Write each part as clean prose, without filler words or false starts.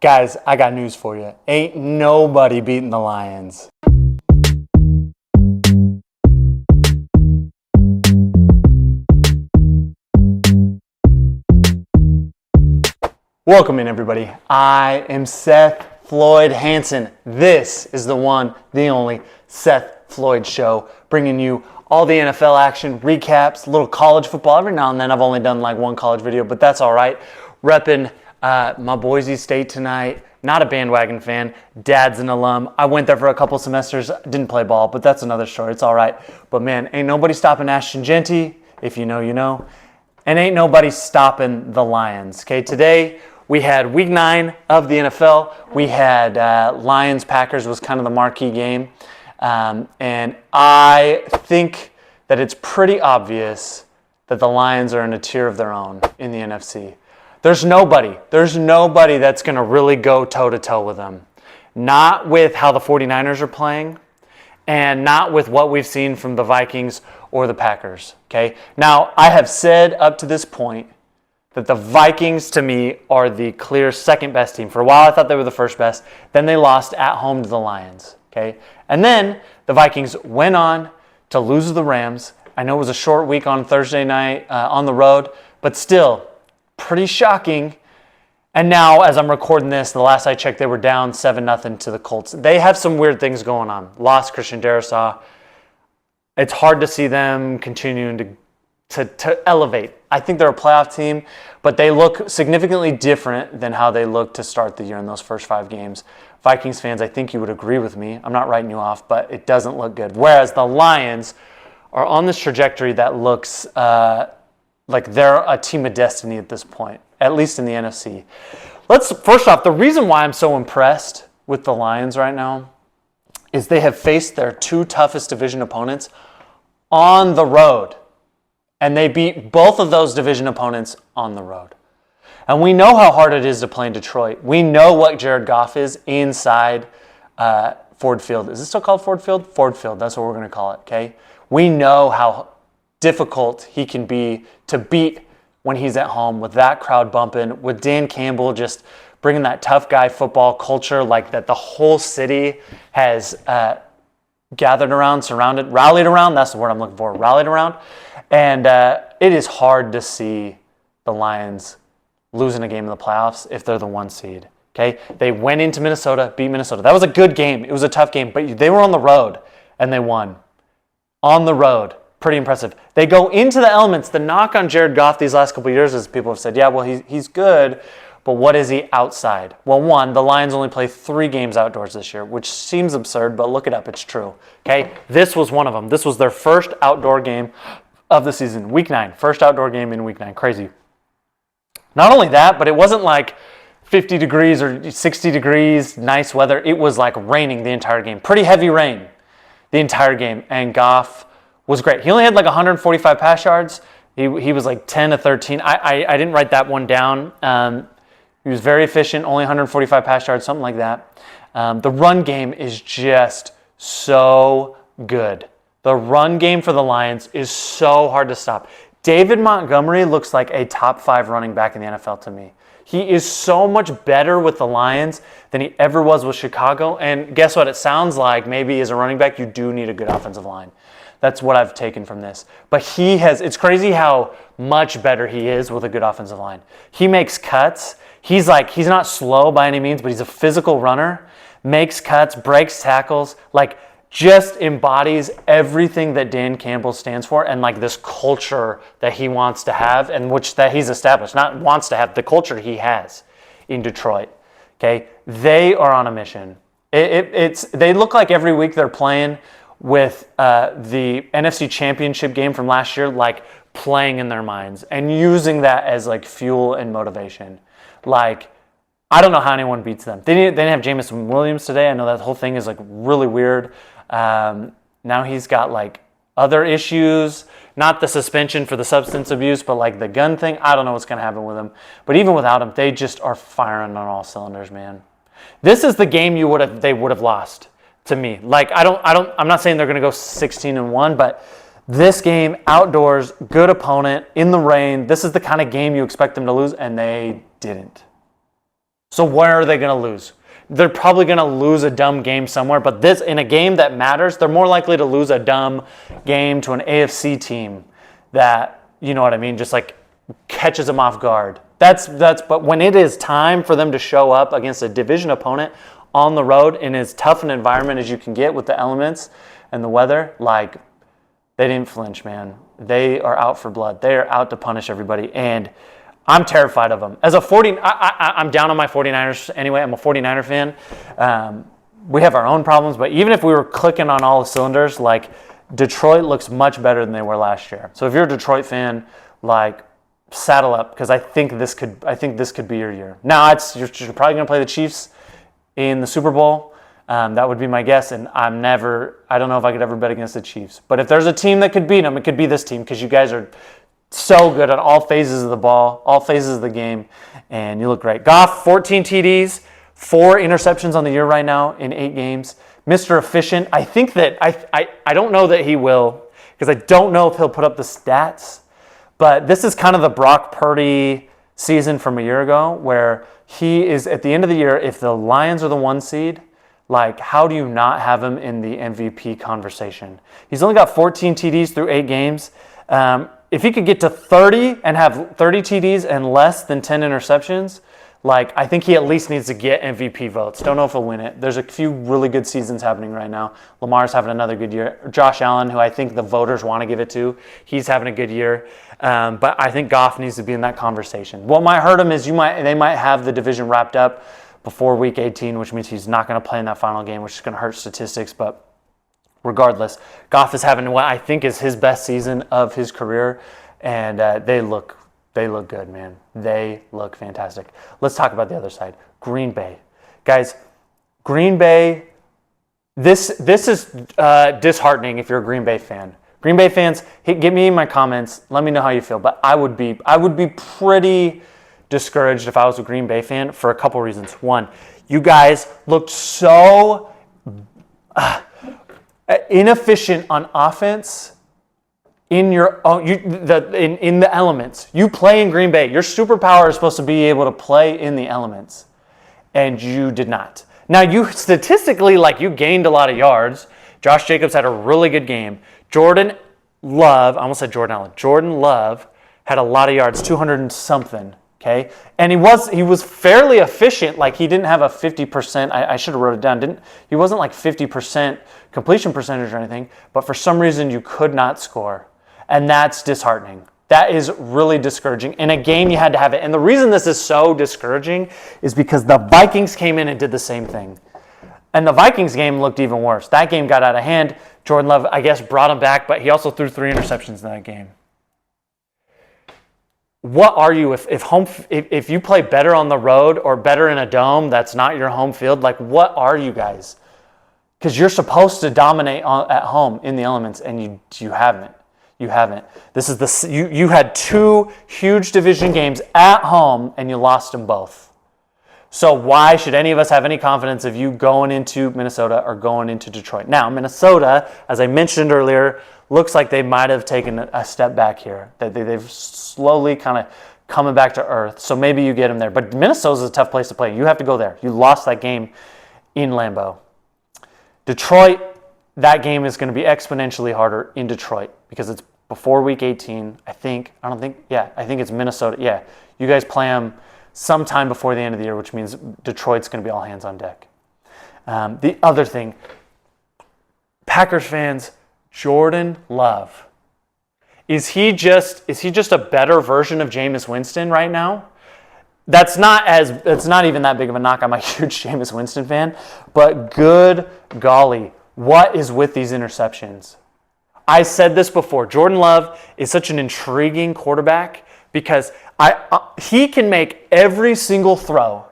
Guys, I got news for you. Ain't nobody beating the Lions. Welcome in, everybody. I am Seth Floyd Hansen. This is the one, the only Seth Floyd Show, bringing you all the NFL action, recaps, little college football. Every now and then I've only done like one college video, but that's all right. Repping my Boise State tonight. Not a bandwagon fan. Dad's an alum. I went there for a couple semesters. Didn't play ball, but that's another story. It's all right. But man, ain't nobody stopping Ashton Jeanty. If you know, you know. And ain't nobody stopping the Lions. Okay, today we had week 9 of the NFL. We had Lions-Packers was kind of the marquee game. And I think that it's pretty obvious that the Lions are in a tier of their own in the NFC. There's nobody that's going to really go toe-to-toe with them. Not with how the 49ers are playing, and not with what we've seen from the Vikings or the Packers, okay? Now, I have said up to this point that the Vikings, to me, are the clear second-best team. For a while, I thought they were the first best. Then they lost at home to the Lions, okay? And then the Vikings went on to lose to the Rams. I know it was a short week on Thursday night on the road, but still, pretty shocking. And now, as I'm recording this, the last I checked, they were down 7-0 to the Colts. They have some weird things going on. Lost Christian Darrisaw. It's hard to see them continuing to elevate. I think they're a playoff team, but they look significantly different than how they looked to start the year in those first 5 games. Vikings fans, I think you would agree with me. I'm not writing you off, but it doesn't look good. Whereas the Lions are on this trajectory that looks like they're a team of destiny at this point, at least in the NFC. First off, the reason why I'm so impressed with the Lions right now is they have faced their 2 toughest division opponents on the road. And they beat both of those division opponents on the road. And we know how hard it is to play in Detroit. We know what Jared Goff is inside Ford Field. Is it still called Ford Field? Ford Field, that's what we're going to call it, okay? We know how difficult he can be to beat when he's at home with that crowd bumping, with Dan Campbell just bringing that tough guy football culture like that the whole city has gathered around, rallied around. That's the word I'm looking for, rallied around. And it is hard to see the Lions losing a game in the playoffs if they're the 1 seed. Okay, they went into Minnesota, beat Minnesota. That was a good game. It was a tough game, but they were on the road and they won. On the road, pretty impressive. They go into the elements. The knock on Jared Goff these last couple of years is people have said, yeah, well, he's good, but what is he outside? Well, 1, the Lions only play 3 games outdoors this year, which seems absurd, but look it up. It's true. Okay, this was one of them. This was their first outdoor game of the season, week 9, first outdoor game in week 9. Crazy. Not only that, but it wasn't like 50 degrees or 60 degrees, nice weather. It was like raining the entire game. Pretty heavy rain the entire game. And Goff was great. He only had like 145 pass yards. He was like 10 to 13. I didn't write that one down. He was very efficient, only 145 pass yards, something like that. The run game is just so good. The run game for the Lions is so hard to stop. David Montgomery looks like a top 5 running back in the NFL to me. He is so much better with the Lions than he ever was with Chicago. And guess what? It sounds like maybe as a running back, you do need a good offensive line. That's what I've taken from this. But it's crazy how much better he is with a good offensive line. He makes cuts. He's not slow by any means, but he's a physical runner, makes cuts, breaks tackles, just embodies everything that Dan Campbell stands for and this culture that he wants to have and that he's established, not wants to have, the culture he has in Detroit. Okay, they are on a mission. They look like every week they're playing with the NFC Championship game from last year, playing in their minds and using that as fuel and motivation. I don't know how anyone beats them. They didn't have Jameson Williams today. I know that whole thing is really weird. Now he's got other issues, not the suspension for the substance abuse, but the gun thing. I don't know what's going to happen with him. But even without him, they just are firing on all cylinders, man. This is the game they would have lost to me. I'm not saying they're going to go 16-1, but this game outdoors, good opponent in the rain. This is the kind of game you expect them to lose, and they didn't. So where are they going to lose? They're probably going to lose a dumb game somewhere, but this in a game that matters, they're more likely to lose a dumb game to an AFC team that, you know what I mean, just like catches them off guard. But when it is time for them to show up against a division opponent on the road in as tough an environment as you can get with the elements and the weather, like, they didn't flinch, man. They are out for blood. They are out to punish everybody, and I'm terrified of them. As a I'm down on my 49ers anyway. I'm a 49er fan. We have our own problems, but even if we were clicking on all the cylinders, like, Detroit looks much better than they were last year. So if you're a Detroit fan, like, saddle up, because I think this could be your year. Now you're probably going to play the Chiefs in the Super Bowl. That would be my guess, and I don't know if I could ever bet against the Chiefs. But if there's a team that could beat them, it could be this team, because you guys are so good at all phases of the ball, all phases of the game, and you look great. Goff, 14 TDs, 4 interceptions on the year right now in 8 games. Mr. Efficient. I think that I don't know that he will, because I don't know if he'll put up the stats, but this is kind of the Brock Purdy season from a year ago, where he is at the end of the year, if the Lions are the 1 seed, like, how do you not have him in the MVP conversation? He's only got 14 TDs through 8 games. If he could get to 30 and have 30 TDs and less than 10 interceptions, like, I think he at least needs to get MVP votes. Don't know if he'll win it. There's a few really good seasons happening right now. Lamar's having another good year. Josh Allen, who I think the voters want to give it to, he's having a good year. But I think Goff needs to be in that conversation. What might hurt him is they might have the division wrapped up before Week 18, which means he's not going to play in that final game, which is going to hurt statistics. But regardless, Goff is having what I think is his best season of his career, and they look good, man. They look fantastic. Let's talk about the other side. Green Bay. Guys, Green Bay, this is disheartening if you're a Green Bay fan. Green Bay fans, get me in my comments. Let me know how you feel. But I would be pretty discouraged if I was a Green Bay fan for a couple reasons. One, you guys looked so inefficient on offense. In the elements. You play in Green Bay. Your superpower is supposed to be able to play in the elements, and you did not. Now, you statistically, like, you gained a lot of yards. Josh Jacobs had a really good game. Jordan Love had a lot of yards, 200 and something, okay? And he was fairly efficient. Like, he didn't have a 50%, I should have wrote it down. He wasn't like 50% completion percentage or anything, but for some reason you could not score. And that's disheartening. That is really discouraging. In a game, you had to have it. And the reason this is so discouraging is because the Vikings came in and did the same thing. And the Vikings game looked even worse. That game got out of hand. Jordan Love, I guess, brought him back, but he also threw 3 interceptions in that game. What are you if you play better on the road or better in a dome that's not your home field? Like, what are you guys? Because you're supposed to dominate at home in the elements, and you haven't. You haven't. You had 2 huge division games at home, and you lost them both. So why should any of us have any confidence of you going into Minnesota or going into Detroit? Now, Minnesota, as I mentioned earlier, looks like they might have taken a step back here. That they've slowly kind of coming back to earth. So maybe you get them there. But Minnesota's a tough place to play. You have to go there. You lost that game in Lambeau. Detroit, that game is going to be exponentially harder in Detroit because it's before Week 18, I think it's Minnesota. Yeah, you guys play them sometime before the end of the year, which means Detroit's going to be all hands on deck. The other thing, Packers fans, Jordan Love. Is he just a better version of Jameis Winston right now? It's not even that big of a knock. I'm a huge Jameis Winston fan, but good golly, what is with these interceptions? I said this before. Jordan Love is such an intriguing quarterback because he can make every single throw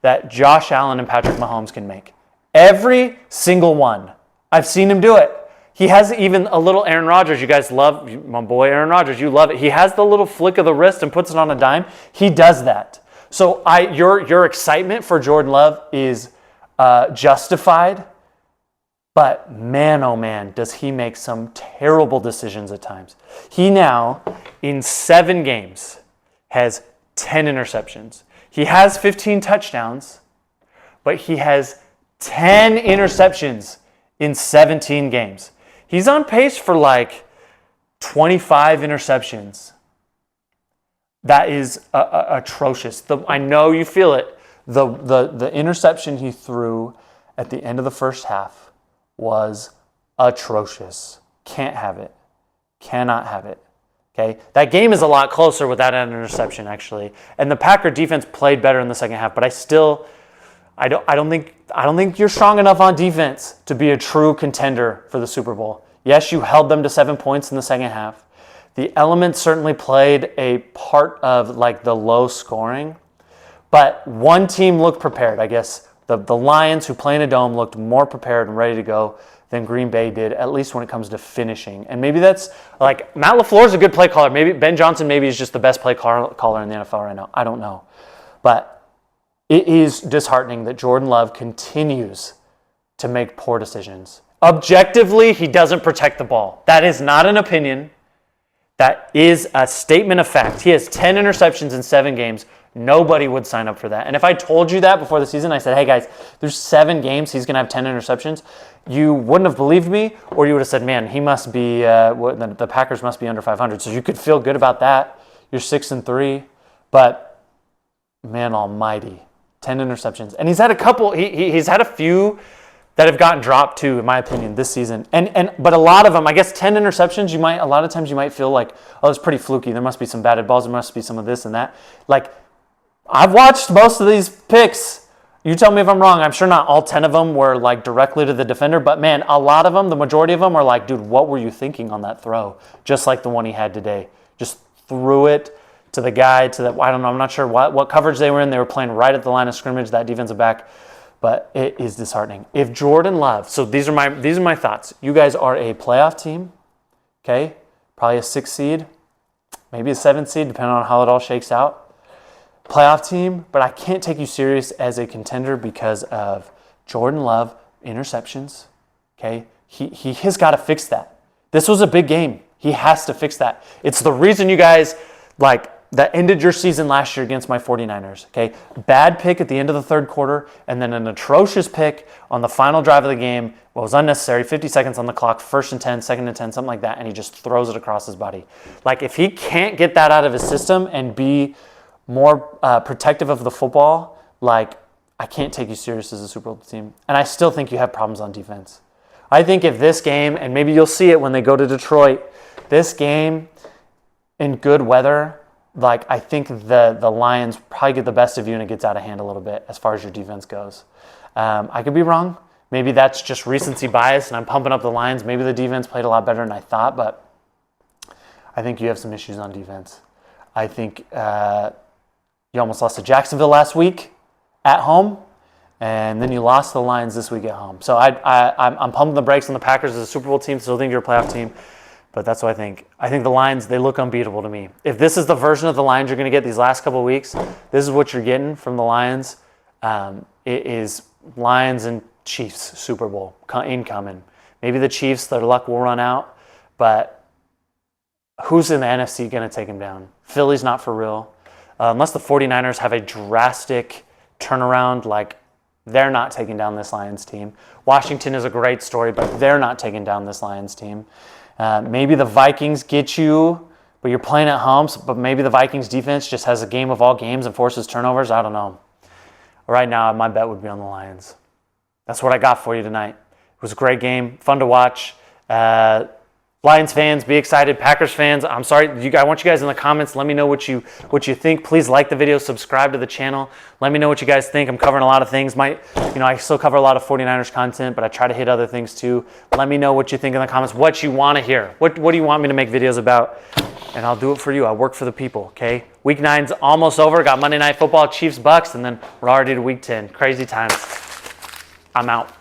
that Josh Allen and Patrick Mahomes can make. Every single one. I've seen him do it. He has even a little Aaron Rodgers. You guys love my boy Aaron Rodgers. You love it. He has the little flick of the wrist and puts it on a dime. He does that. So your excitement for Jordan Love is justified. But man, oh man, does he make some terrible decisions at times. He now, in 7 games, has 10 interceptions. He has 15 touchdowns, but he has 10 interceptions in 17 games. He's on pace for like 25 interceptions. That is atrocious. I know you feel it. The interception he threw at the end of the first half was atrocious. Can't have it. Cannot have it. Okay, that game is a lot closer without an interception, actually. And the Packer defense played better in the second half, but I don't think you're strong enough on defense to be a true contender for the Super Bowl. Yes, you held them to 7 points in the second half. The elements certainly played a part of like the low scoring, but one team looked prepared. I guess the Lions, who play in a dome, looked more prepared and ready to go than Green Bay did, at least when it comes to finishing. And maybe that's like Matt LaFleur is a good play caller. Maybe Ben Johnson maybe is just the best play caller in the NFL right now. I don't know. But it is disheartening that Jordan Love continues to make poor decisions. Objectively, he doesn't protect the ball. That is not an opinion. That is a statement of fact. He has 10 interceptions in 7 games. Nobody would sign up for that. And if I told you that before the season, I said, hey guys, there's 7 games, he's going to have 10 interceptions, you wouldn't have believed me, or you would have said, man, he must be, the Packers must be under 500. So you could feel good about that. You're 6-3. But man almighty, 10 interceptions. And he's had a couple, he's had a few that have gotten dropped too, in my opinion, this season. But a lot of them, I guess 10 interceptions, a lot of times you might feel like, oh, it's pretty fluky. There must be some batted balls. There must be some of this and that. Like, I've watched most of these picks. You tell me if I'm wrong. I'm sure not all 10 of them were like directly to the defender, but man, a lot of them, the majority of them are like, dude, what were you thinking on that throw? Just like the one he had today. Just threw it to the guy, I don't know, I'm not sure what coverage they were in. They were playing right at the line of scrimmage, that defensive back. But it is disheartening. If Jordan Love, so these are my thoughts. You guys are a playoff team, okay? Probably a 6 seed, maybe a 7 seed, depending on how it all shakes out. Playoff team, but I can't take you serious as a contender because of Jordan Love interceptions, okay? He has got to fix that. This was a big game. He has to fix that. It's the reason you guys, that ended your season last year against my 49ers, okay? Bad pick at the end of the third quarter, and then an atrocious pick on the final drive of the game. What was unnecessary, 50 seconds on the clock, 1st and 10, 2nd and 10, something like that, and he just throws it across his body. Like, if he can't get that out of his system and be more protective of the football, I can't take you serious as a Super Bowl team. And I still think you have problems on defense. I think if this game, and maybe you'll see it when they go to Detroit, this game in good weather, I think the Lions probably get the best of you and it gets out of hand a little bit as far as your defense goes. I could be wrong. Maybe that's just recency bias and I'm pumping up the Lions. Maybe the defense played a lot better than I thought, but I think you have some issues on defense. I think you almost lost to Jacksonville last week at home, and then you lost to the Lions this week at home. So I'm pumping the brakes on the Packers as a Super Bowl team, still think you're a playoff team. But that's what I think. I think the Lions, they look unbeatable to me. If this is the version of the Lions you're going to get these last couple of weeks, this is what you're getting from the Lions. It is Lions and Chiefs Super Bowl incoming. Maybe the Chiefs, their luck will run out, but who's in the NFC going to take them down? Philly's not for real. Unless the 49ers have a drastic turnaround, they're not taking down this Lions team. Washington is a great story, but they're not taking down this Lions team. Maybe the Vikings get you, but you're playing at home, but maybe the Vikings defense just has a game of all games and forces turnovers. I don't know. Right now, my bet would be on the Lions. That's what I got for you tonight. It was a great game, fun to watch. Lions fans, be excited. Packers fans, I'm sorry. I want you guys in the comments. Let me know what you think. Please like the video, subscribe to the channel. Let me know what you guys think. I'm covering a lot of things. I still cover a lot of 49ers content, but I try to hit other things too. Let me know what you think in the comments, what you want to hear. What do you want me to make videos about? And I'll do it for you. I work for the people, okay? Week 9's almost over. Got Monday Night Football, Chiefs, Bucks, and then we're already to Week 10. Crazy times. I'm out.